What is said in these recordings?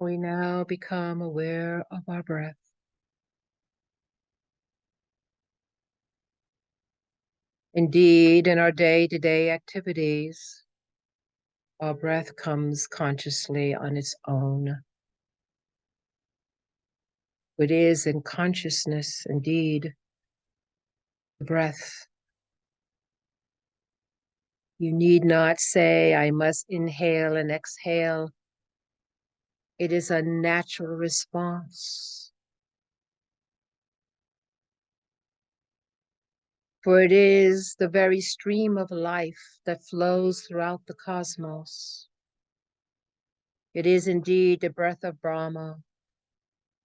we now become aware of our breath. Indeed, in our day-to-day activities, our breath comes consciously on its own. It is in consciousness, indeed, the breath. You need not say, I must inhale and exhale. It is a natural response. For it is the very stream of life that flows throughout the cosmos. It is indeed the breath of Brahma,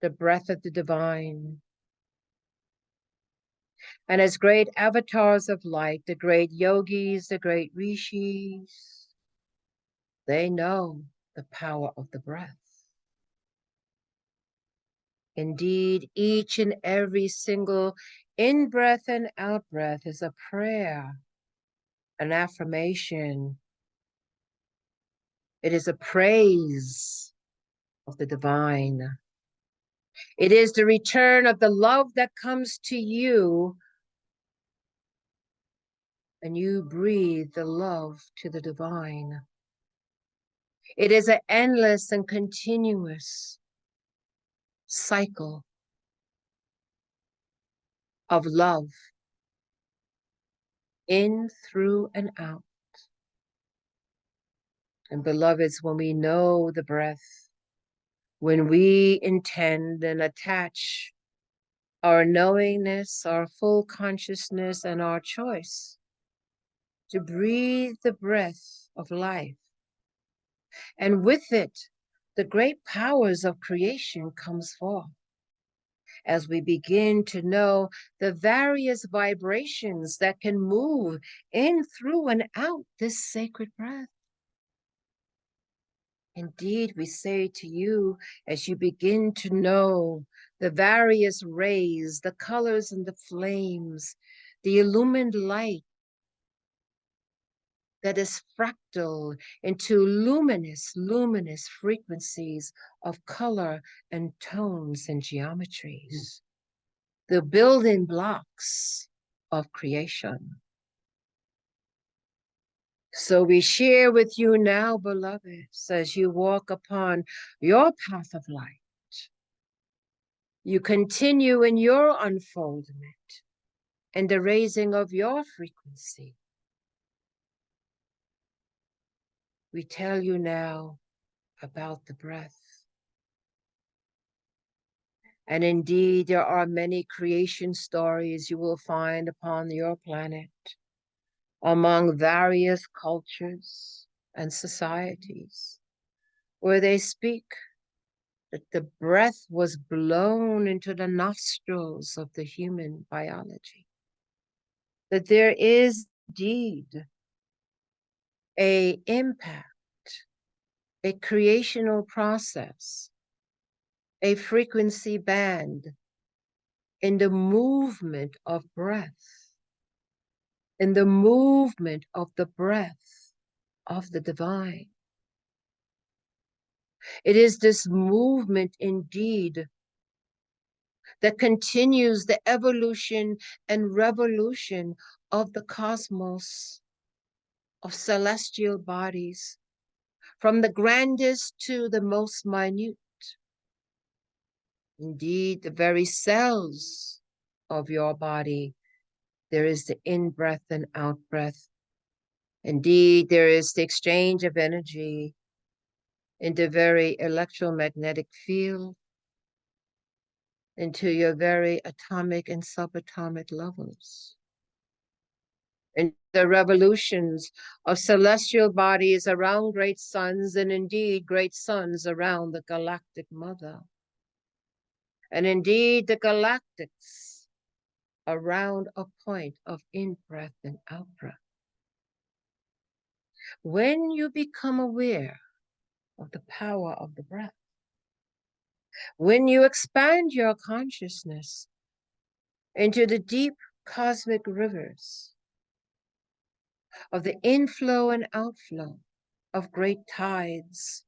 the breath of the divine. And as great avatars of light, the great yogis, the great rishis, they know the power of the breath. Indeed, each and every single in-breath and out-breath is a prayer, an affirmation. It is a praise of the divine. It is the return of the love that comes to you, and you breathe the love to the divine. It is an endless and continuous cycle of love in, through, and out. And beloveds, when we know the breath, when we intend and attach our knowingness, our full consciousness, and our choice to breathe the breath of life, and with it, the great powers of creation comes forth. As we begin to know the various vibrations that can move in, through, and out this sacred breath. Indeed, we say to you, as you begin to know the various rays, the colors and the flames, the illumined light that is fractal into luminous frequencies of color and tones and geometries, the building blocks of creation. So we share with you now, beloveds, as you walk upon your path of light. You continue in your unfoldment and the raising of your frequency. We tell you now about the breath. And indeed, there are many creation stories you will find upon your planet among various cultures and societies where they speak that the breath was blown into the nostrils of the human biology. That there is indeed a impact, a creational process, a frequency band in the movement of breath, in the movement of the breath of the divine. It is this movement indeed that continues the evolution and revolution of the cosmos, of celestial bodies, from the grandest to the most minute. Indeed, the very cells of your body, there is the in-breath and out-breath. Indeed, there is the exchange of energy in the very electromagnetic field, into your very atomic and subatomic levels. And the revolutions of celestial bodies around great suns, and indeed great suns around the galactic mother. And indeed the galactics around a point of in-breath and out-breath. When you become aware of the power of the breath, when you expand your consciousness into the deep cosmic rivers of the inflow and outflow of great tides,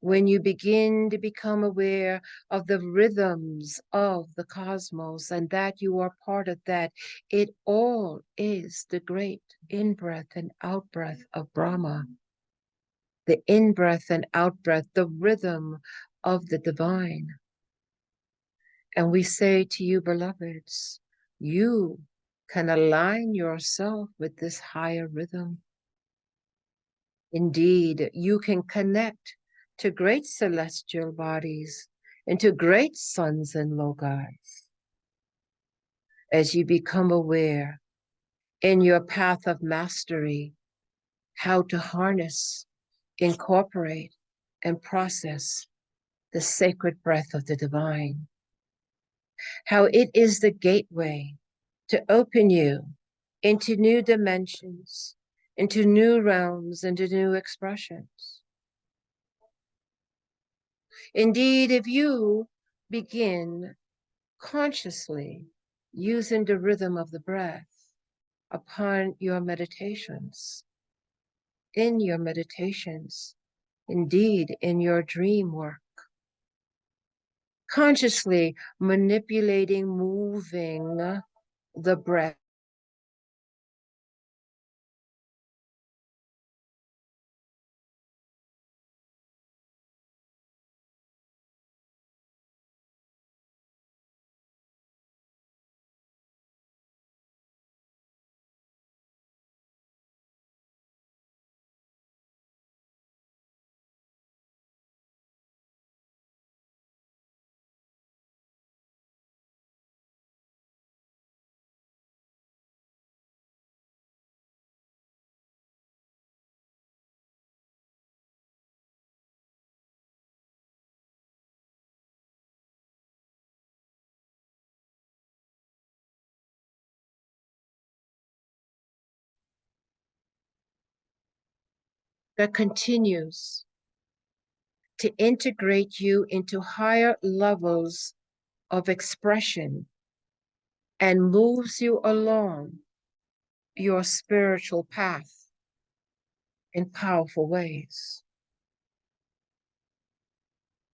when you begin to become aware of the rhythms of the cosmos and that you are part of that, it all is the great in-breath and out-breath of Brahma. The in-breath and out-breath, the rhythm of the divine. And we say to you, beloveds, you can align yourself with this higher rhythm. Indeed, you can connect to great celestial bodies and to great suns and logis as you become aware in your path of mastery how to harness, incorporate, and process the sacred breath of the divine. How it is the gateway to open you into new dimensions, into new realms, into new expressions. Indeed, if you begin consciously using the rhythm of the breath upon your meditations, in your meditations, indeed in your dream work, consciously manipulating, moving the breath that continues to integrate you into higher levels of expression and moves you along your spiritual path in powerful ways.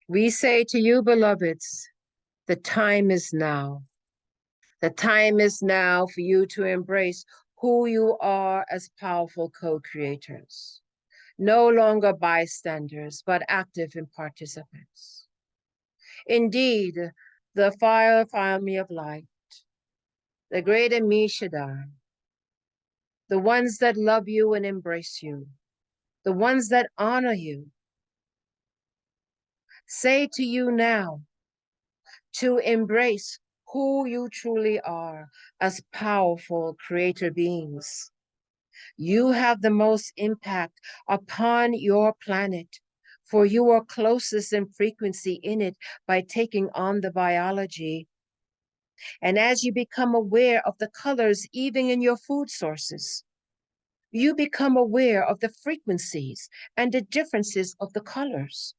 We say to you, beloveds, the time is now. The time is now for you to embrace who you are as powerful co-creators, no longer bystanders, but active and participants. Indeed, the fire family of light, the great Amishadar, the ones that love you and embrace you, the ones that honor you, say to you now to embrace who you truly are as powerful creator beings. You have the most impact upon your planet, for you are closest in frequency in it by taking on the biology. And as you become aware of the colors, even in your food sources, you become aware of the frequencies and the differences of the colors.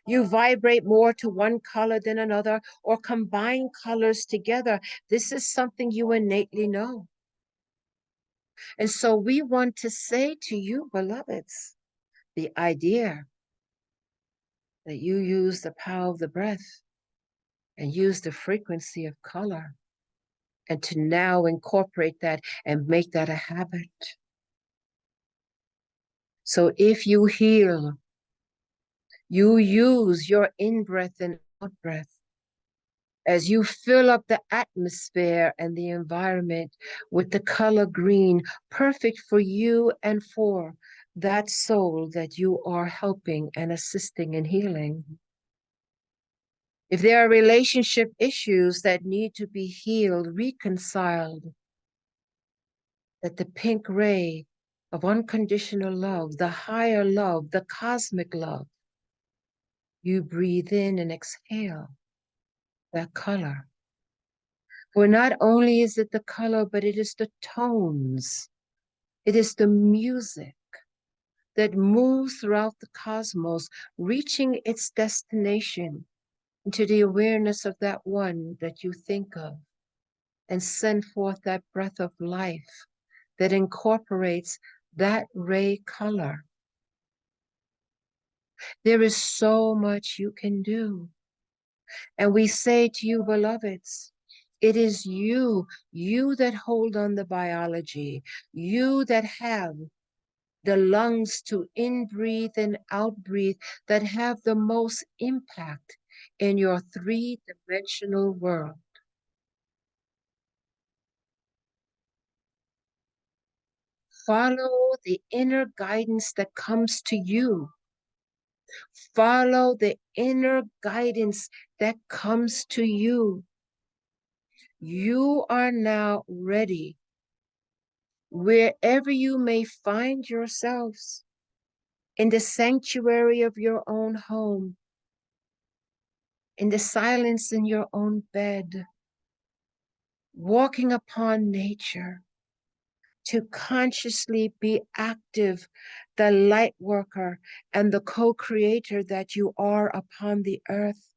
You vibrate more to one color than another or combine colors together. This is something you innately know. And so we want to say to you, beloveds, the idea that you use the power of the breath and use the frequency of color and to now incorporate that and make that a habit. So if you heal, you use your in-breath and out-breath as you fill up the atmosphere and the environment with the color green, perfect for you and for that soul that you are helping and assisting in healing. If there are relationship issues that need to be healed, reconciled, that the pink ray of unconditional love, the higher love, the cosmic love, you breathe in and exhale that color. For not only is it the color, but it is the tones, it is the music that moves throughout the cosmos, reaching its destination into the awareness of that one that you think of, and send forth that breath of life that incorporates that ray color. There is so much you can do. And we say to you, beloveds, it is you that hold on the biology, you that have the lungs to in-breathe and out-breathe, that have the most impact in your three-dimensional world. Follow the inner guidance that comes to you. Follow the inner guidance that comes to you. You are now ready, wherever you may find yourselves, in the sanctuary of your own home, in the silence in your own bed, walking upon nature, to consciously be active, the light worker and the co-creator that you are upon the earth.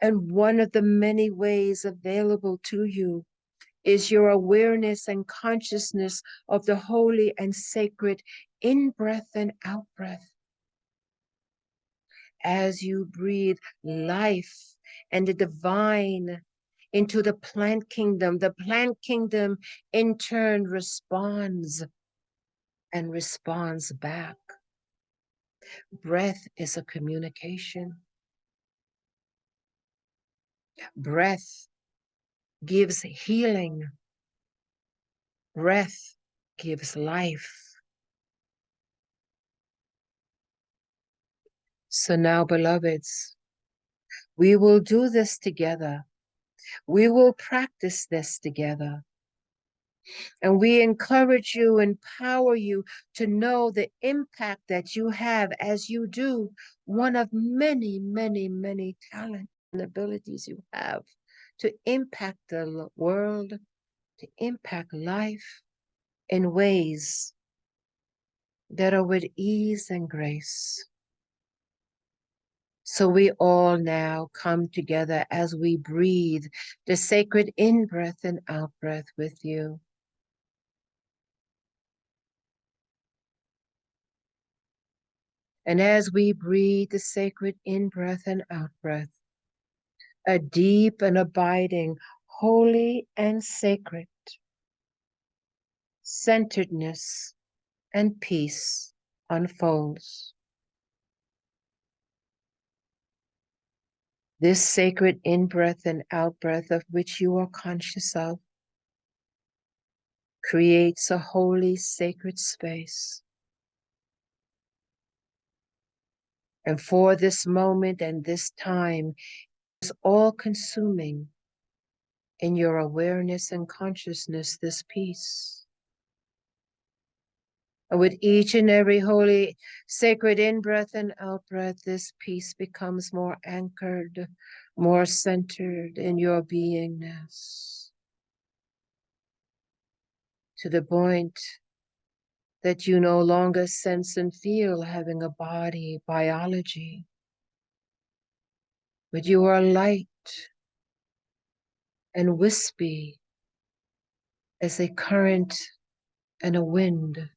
And one of the many ways available to you is your awareness and consciousness of the holy and sacred in-breath and out-breath. As you breathe life and the divine into the plant kingdom in turn responds and responds back. Breath is a communication. Breath gives healing. Breath gives life. So now, beloveds, we will do this together. We will practice this together. And we encourage you, empower you to know the impact that you have as you do one of many, many, many talents and abilities you have to impact the world, to impact life in ways that are with ease and grace. So we all now come together as we breathe the sacred in-breath and out-breath with you. And as we breathe the sacred in-breath and out-breath, a deep and abiding, holy and sacred centeredness and peace unfolds. This sacred in-breath and out-breath of which you are conscious of creates a holy, sacred space. And for this moment and this time is all-consuming in your awareness and consciousness, this peace. And with each and every holy, sacred in-breath and out-breath, this peace becomes more anchored, more centered in your beingness, to the point that you no longer sense and feel having a body, biology, but you are light and wispy as a current and a wind,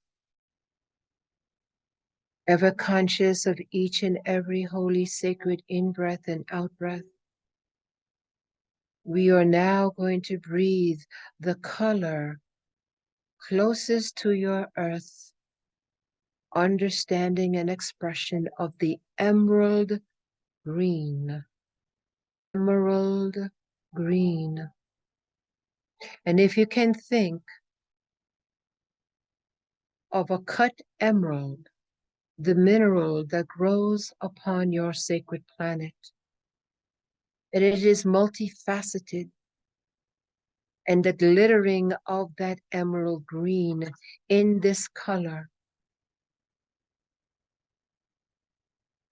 ever conscious of each and every holy, sacred in-breath and out-breath. We are now going to breathe the color closest to your earth, understanding and expression of the emerald green. Emerald green. And if you can think of a cut emerald, the mineral that grows upon your sacred planet, and it is multifaceted, and the glittering of that emerald green in this color.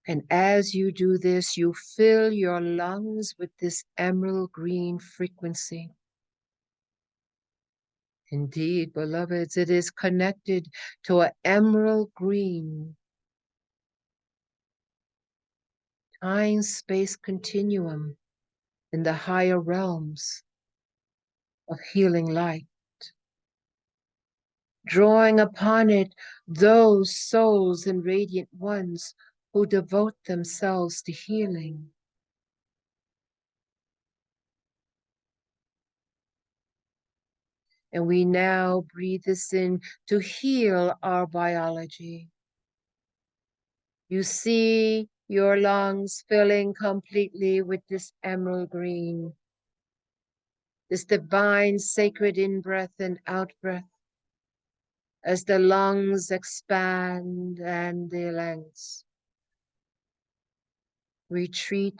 And as you do this, you fill your lungs with this emerald green frequency. Indeed, beloveds, it is connected to an emerald green time-space continuum in the higher realms of healing light, drawing upon it those souls and radiant ones who devote themselves to healing. And we now breathe this in to heal our biology. You see your lungs filling completely with this emerald green, this divine sacred in-breath and out-breath, as the lungs expand and the lungs retreat.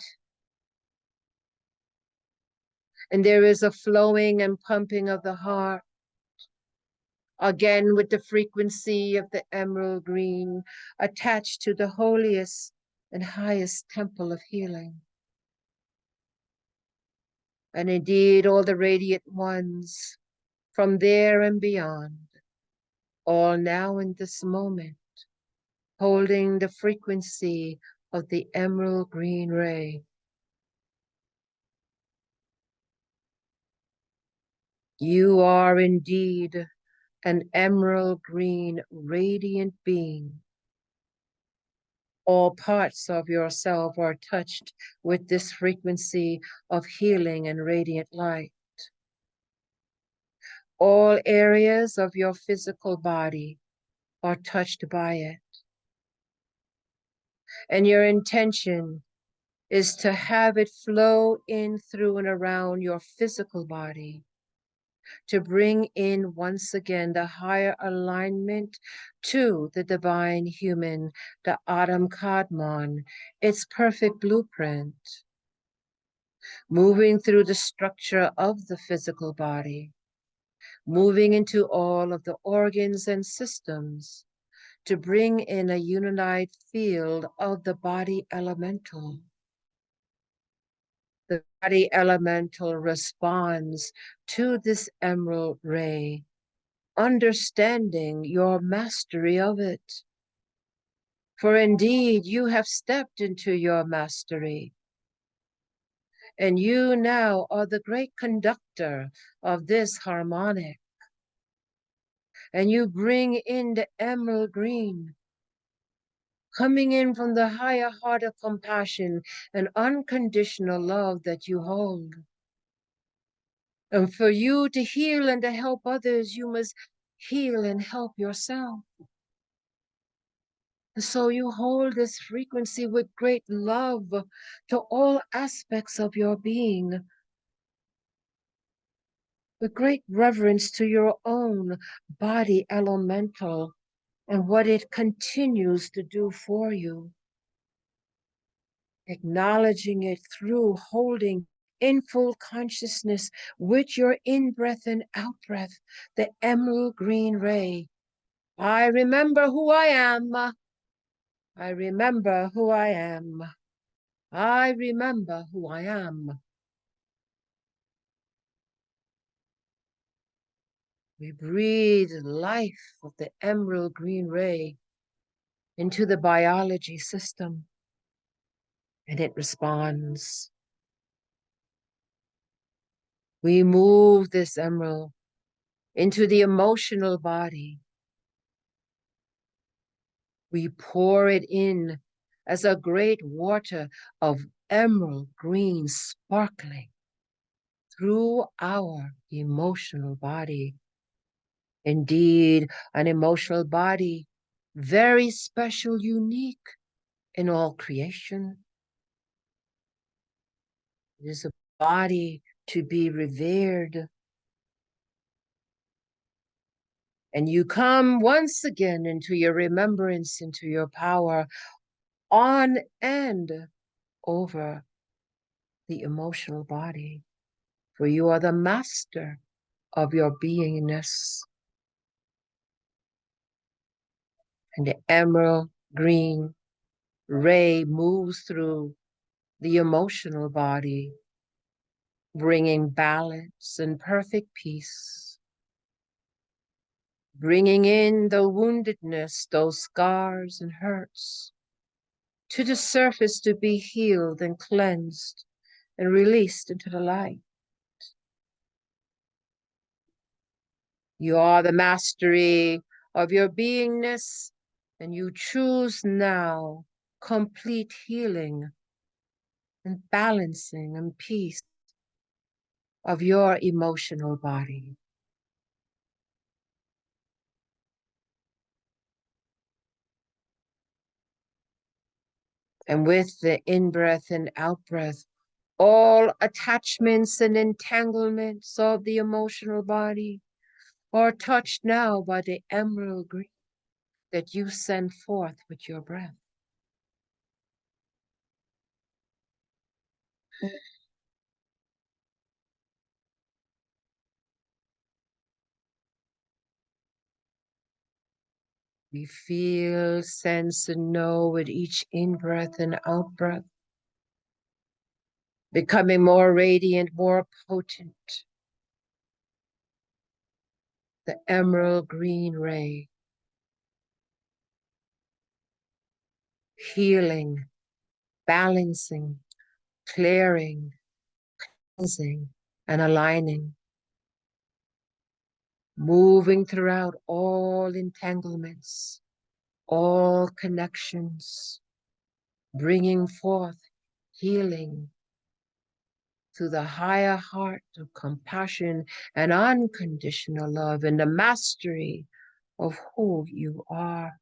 And there is a flowing and pumping of the heart, again with the frequency of the emerald green attached to the holiest and highest temple of healing. And indeed, all the radiant ones from there and beyond, all now in this moment, holding the frequency of the emerald green ray. You are indeed an emerald green radiant being. All parts of yourself are touched with this frequency of healing and radiant light. All areas of your physical body are touched by it. And your intention is to have it flow in through and around your physical body, to bring in once again the higher alignment to the divine human, the Adam Kadmon, its perfect blueprint, moving through the structure of the physical body, moving into all of the organs and systems to bring in a unified field of the body elemental. The body elemental responds to this emerald ray, understanding your mastery of it. For indeed, you have stepped into your mastery. And you now are the great conductor of this harmonic. And you bring in the emerald green, coming in from the higher heart of compassion and unconditional love that you hold. And for you to heal and to help others, you must heal and help yourself. So you hold this frequency with great love to all aspects of your being, with great reverence to your own body elemental and what it continues to do for you. Acknowledging it through holding in full consciousness with your in-breath and out-breath, the emerald green ray. I remember who I am. I remember who I am. I remember who I am. We breathe life of the emerald green ray into the biology system, and it responds. We move this emerald into the emotional body. We pour it in as a great water of emerald green sparkling through our emotional body. Indeed, an emotional body, very special, unique in all creation. It is a body to be revered. And you come once again into your remembrance, into your power on and over the emotional body. For you are the master of your beingness. And the emerald green ray moves through the emotional body, bringing balance and perfect peace, bringing in the woundedness, those scars and hurts, to the surface to be healed and cleansed and released into the light. You are the mastery of your beingness, and you choose now complete healing and balancing and peace of your emotional body. And with the in-breath and out-breath, all attachments and entanglements of the emotional body are touched now by the emerald green that you send forth with your breath. We feel, sense, and know with each in-breath and out-breath, becoming more radiant, more potent. The emerald green ray, healing, balancing, clearing, cleansing, and aligning, moving throughout all entanglements, all connections, bringing forth healing to the higher heart of compassion and unconditional love and the mastery of who you are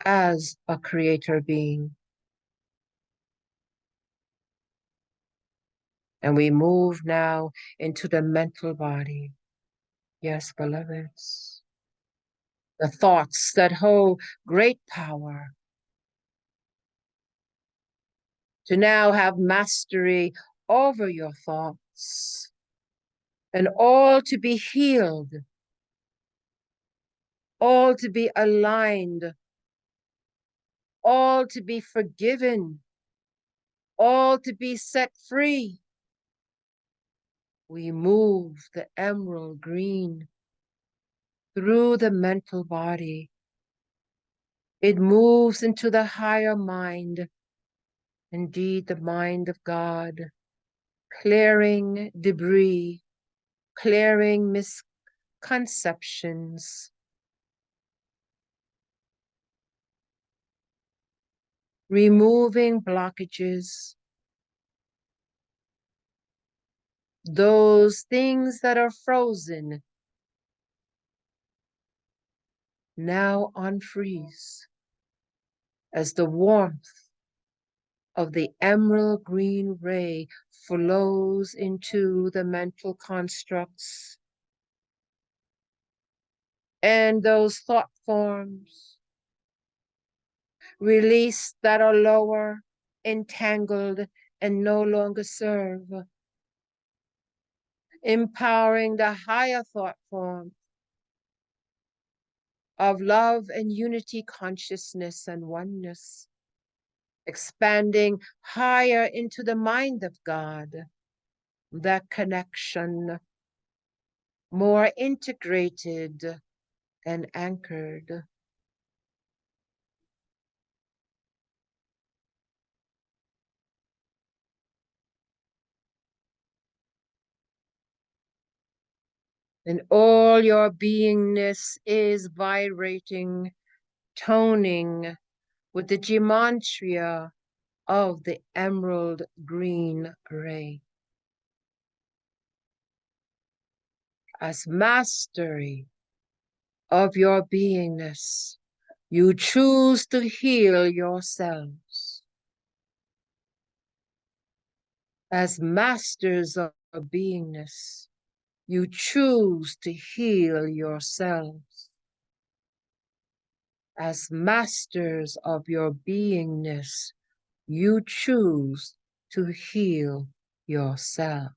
as a creator being. And we move now into the mental body. Yes, beloveds. The thoughts that hold great power to now have mastery over your thoughts and all to be healed, all to be aligned, all to be forgiven, all to be set free. We move the emerald green through the mental body. It moves into the higher mind, indeed the mind of God, clearing debris, clearing misconceptions, removing blockages, those things that are frozen now unfreeze as the warmth of the emerald green ray flows into the mental constructs and those thought forms release that are lower, entangled, and no longer serve, empowering the higher thought form of love and unity, consciousness and oneness, expanding higher into the mind of God, that connection more integrated and anchored. And all your beingness is vibrating, toning with the gematria of the emerald green ray. As mastery of your beingness, you choose to heal yourselves. As masters of beingness, you choose to heal yourselves. As masters of your beingness, you choose to heal yourself.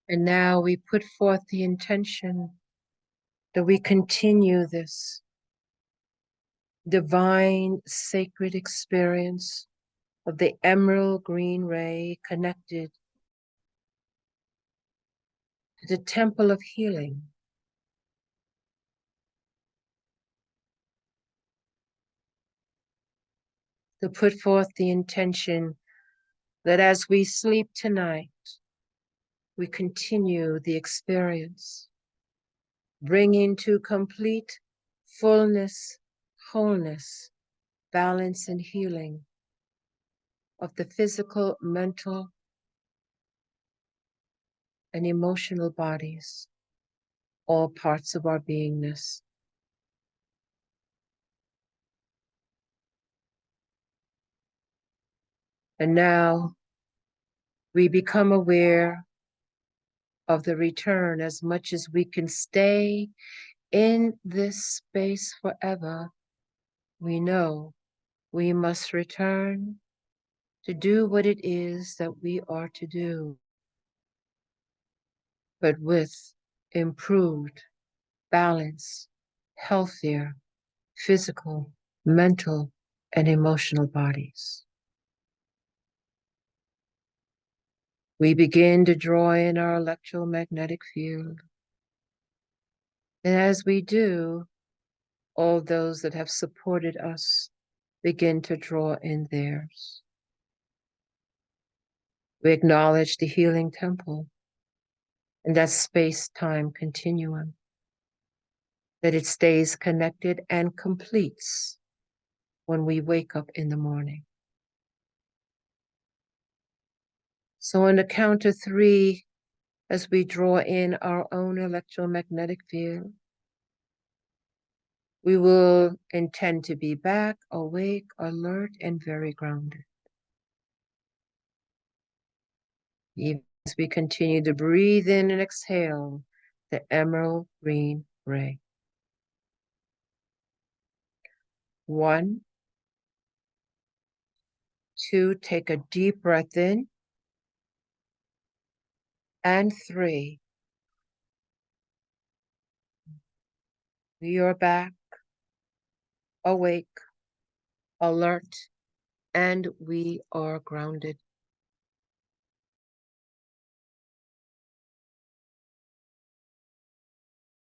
And now we put forth the intention that we continue this divine sacred experience of the emerald green ray connected to the temple of healing. To put forth the intention that as we sleep tonight, we continue the experience, bringing to complete fullness, wholeness, balance, and healing of the physical, mental, and emotional bodies, all parts of our beingness. And now we become aware of the return as much as we can stay in this space forever. We know we must return to do what it is that we are to do, but with improved balance, healthier physical, mental, and emotional bodies. We begin to draw in our electromagnetic field. And as we do, all those that have supported us begin to draw in theirs. We acknowledge the healing temple and that space-time continuum, that it stays connected and completes when we wake up in the morning. So on the count of 3, as we draw in our own electromagnetic field, we will intend to be back, awake, alert, and very grounded. Even as we continue to breathe in and exhale the emerald green ray. 1, 2, take a deep breath in. And 3, we are back, awake, alert, and we are grounded.